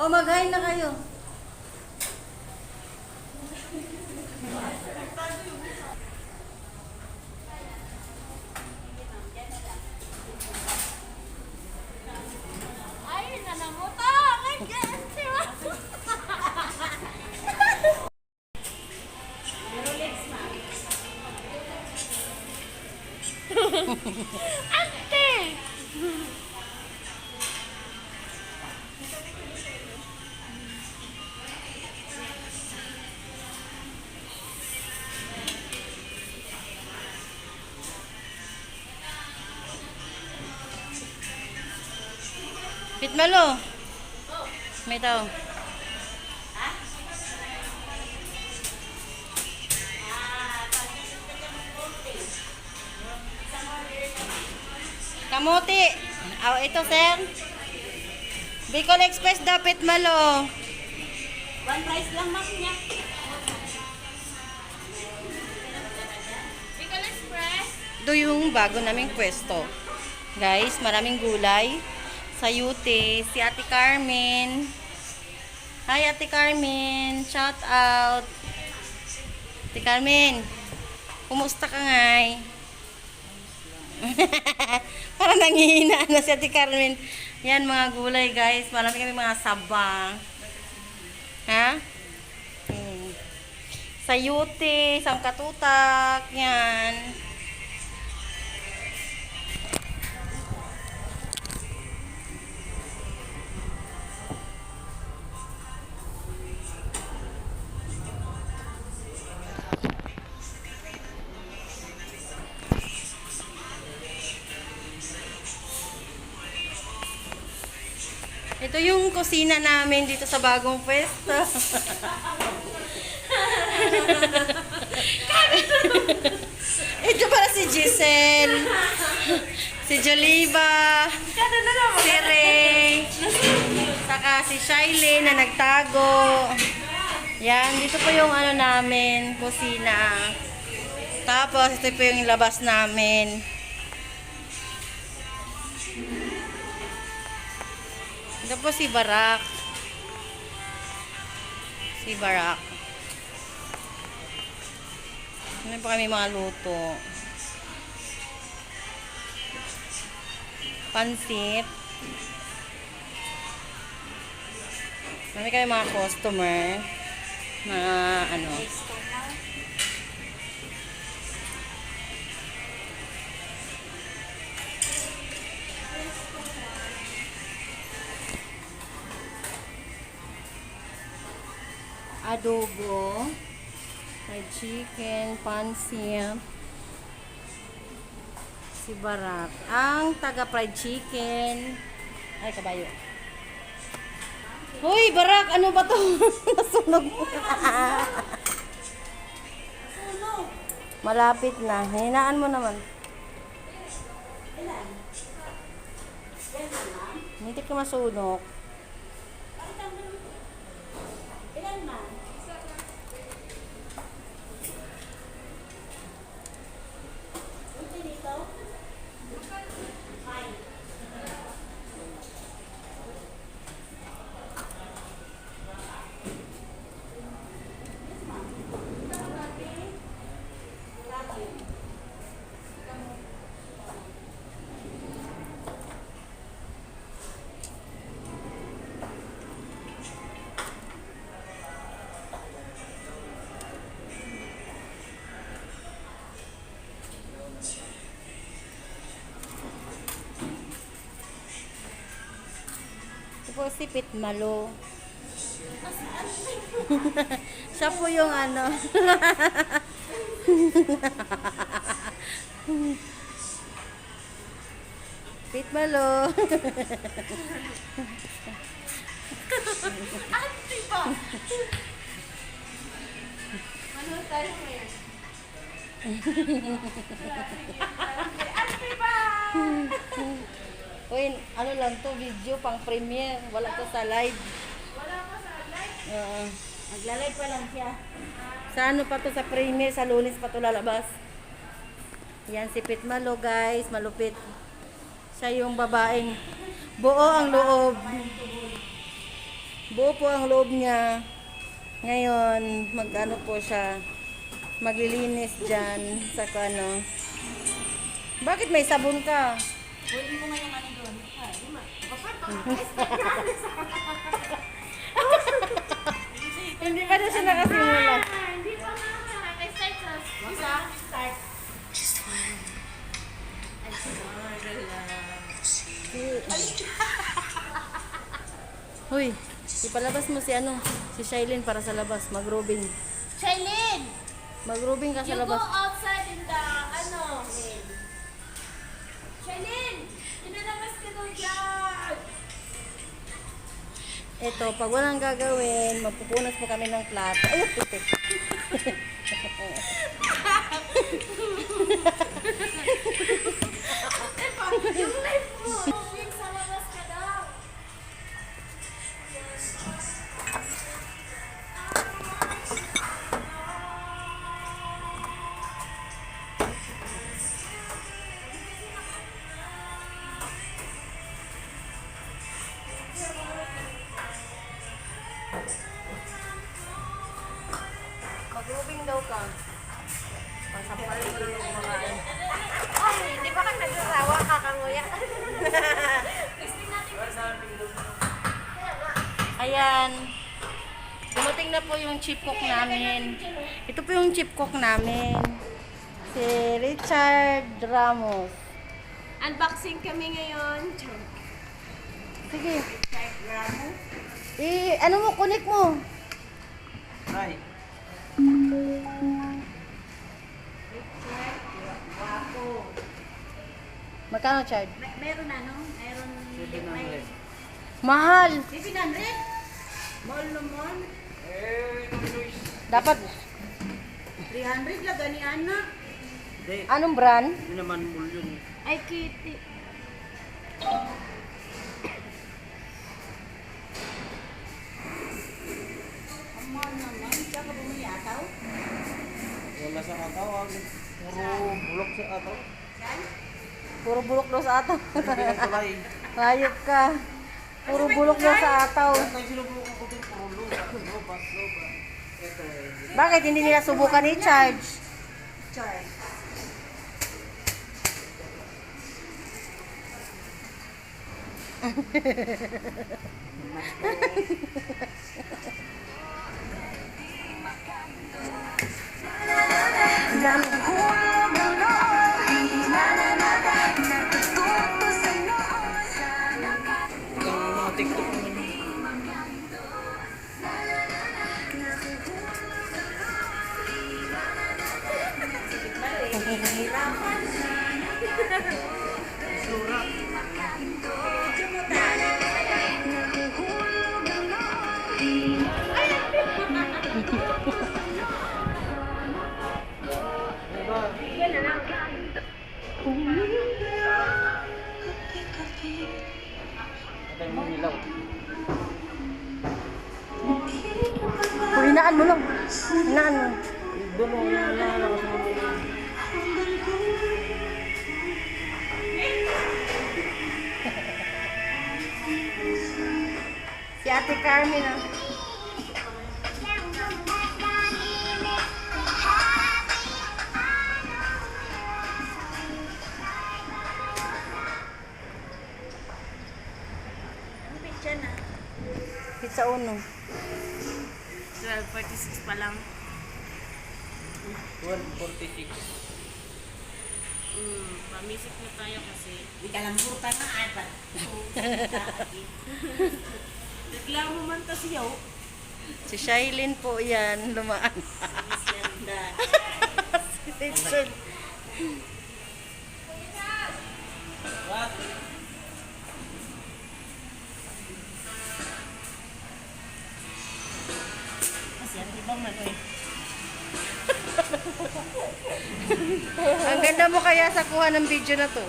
O, mag-hi na kayo. Ay, nanamuta! Ganyan siya! Ante! Pitmalo. May tao. Kamuti. Oh, ito, sir. Bicol Express daw, Pitmalo. One price lang, ma'am niya. Bicol Express. Ito yung bago naming pwesto. Guys, maraming gulay. Sayute, si Ate Carmen. Hi, Ate Carmen. Shout out. Ate Carmen, kumusta ka ngay? Parang nanghihina na si Ate Carmen. Yan, mga gulay, guys. Marami kami mga saba. Ha? Sayute, sangkatutak. Yan. Ito yung kusina namin dito sa bagong pwesto. Ito pala si Giselle, si Joliva, si Ray, saka si Shailene na nagtago. Yan, dito po yung ano namin, kusina. Tapos ito po yung labas namin. Ito po si Barak. Si Barak. Ano pa kami mga luto? Pansit. Marami kami mga customer. Mga ano. Adobo, fried chicken, pansit, si Barak. Ang taga fried chicken. Ay, kabayo. Hoy, Barak, ano ba to? Nasunog mo. Malapit na. Hinaan mo naman. Hindi ka masunog. Ilan, ma'am? Unti dito? Ay. Ito po si Pitmalo. Siya po yung ano. Pitmalo. Ante ba? Ano tayo ngayon? Ante ba? Uy, ano lang to, video pang premiere. Wala to sa live. Wala pa sa live. Nagla-live pa lang siya. Sa ano pa to, sa premiere, sa Lunes pa to lalabas. Yan si Pitmalo, guys, malupit. Siya yung babaeng buo ang loob. Buo po ang loob niya. Ngayon, mag-ano po siya. Maglilinis dyan sa ano. Bakit may sabon ka? Pwede mo nga yung ano doon. Hindi pa na siya nakasimula. Hindi pa nga. Start sa isa. Start. Hoy, ipalabas mo si ano, si Shailene para sa labas, mag-robing. Shailene! Mag-robing ka sa You go labas. outside in the, ano, Shailene! Inalabas ka doon dyan! Ito, pag walang gagawin, magpupunas po kami ng plato. Ayun, putik. Yung life mo! Moving sa labas ka daw! Mag-robing daw ka. Pasampalin ko lang ng mga Ay, hindi pa kang nagsasawa, kakanguya. Ayan. Dumating na po yung chip cook namin. Ito po yung chip cook namin. Si Richard Ramos. Unboxing kami ngayon. Sige. Ano mo, connect mo. Ay, Magkano charge? Meron ano? Meron 700. Mahal. 700? Mall naman. Dapat, 300 lang gani ana. Hindi, anong brand? hindi naman full yun. Ay, kitty. Mall naman. Diyan ka bumili ataw? Wala sa ataw, puro bulok sa ataw. Puro bulok daw sa ataw. Sabi ng tulay. Hayop ka. Puro bulok daw sa ataw. Ang tayo sinubulok ko din, puro lupa. Lupa. Ito eh. Bakit hindi nila subukan i-charge? Charge. Ang mga TikTok naman. Patay mo nilaw. Hinaan mo lang. Hinaan mo. Doon o, nalakas mo. Si Ate Carmen ah. Pizza na. Pizza Uno. 12:46 pa lang. 12:46. Pamisik na tayo kasi. Hindi ka lang puro na iPad. Reklamo man ta siyaw. Si Shailene po yan. Lumaan. Si Richard. What? Kasi ang ibang ano eh. Ang ganda mo kaya sa kuha ng video na to.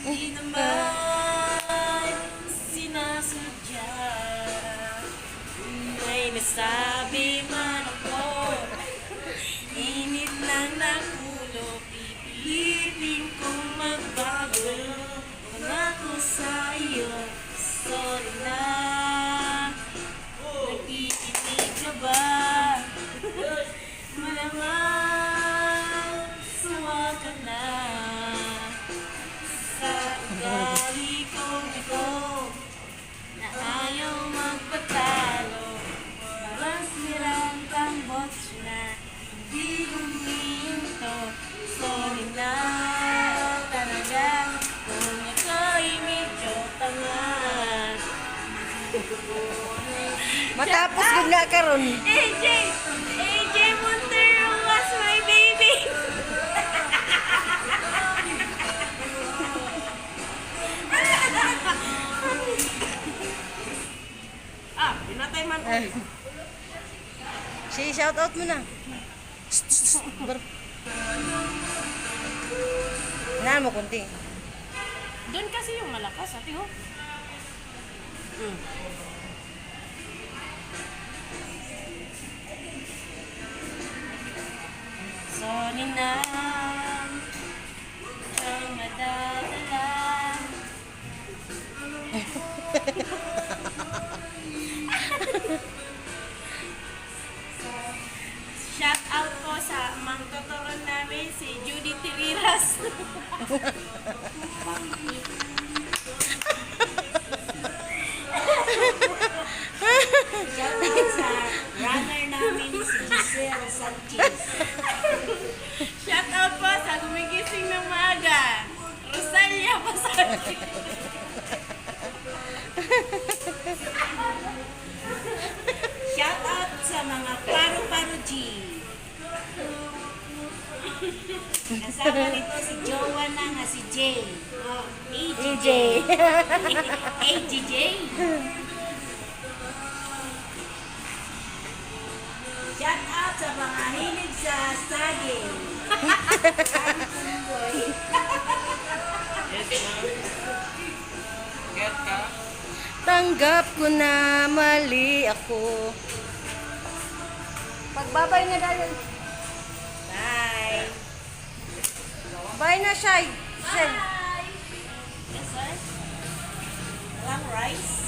Hindi naman sinasadya. Sabi man ako, init lang ng ulo, pipilitin kong magbago. Pangako sa iyo, sorry na. Nakikinig ka ba? Malamang suwa ka na sa ugali kong ito na ayaw magpatalo. Parang sirang kang botso na hindi huminto. Sorry na talaga kung ako'y medyo tanga. Matapos gud nga karon. AJ Montero was my baby. Pinatay man. Si shout out mo na. Na mo kunti. Doon kasi yung malakas, ate ho. Sorry na ang madadala. Shout out po sa mang tutoron namin si Judy Tiriras. Shout out sa runner namin si Giselle Sanchez. Shout out po sa gumigising ng maaga, Rosalia Pasante. Shout out sa mga paru-paro G. Kasama nito si Jowa na nga si Jay. Oh, AJ. AJ. Shout out sa mga hilig sa saging. Get ka? Tanggap ko na mali ako. Pagbabay na dahil. Bye. Bye na, Shai. Shai. Yes, sir. Walang rice.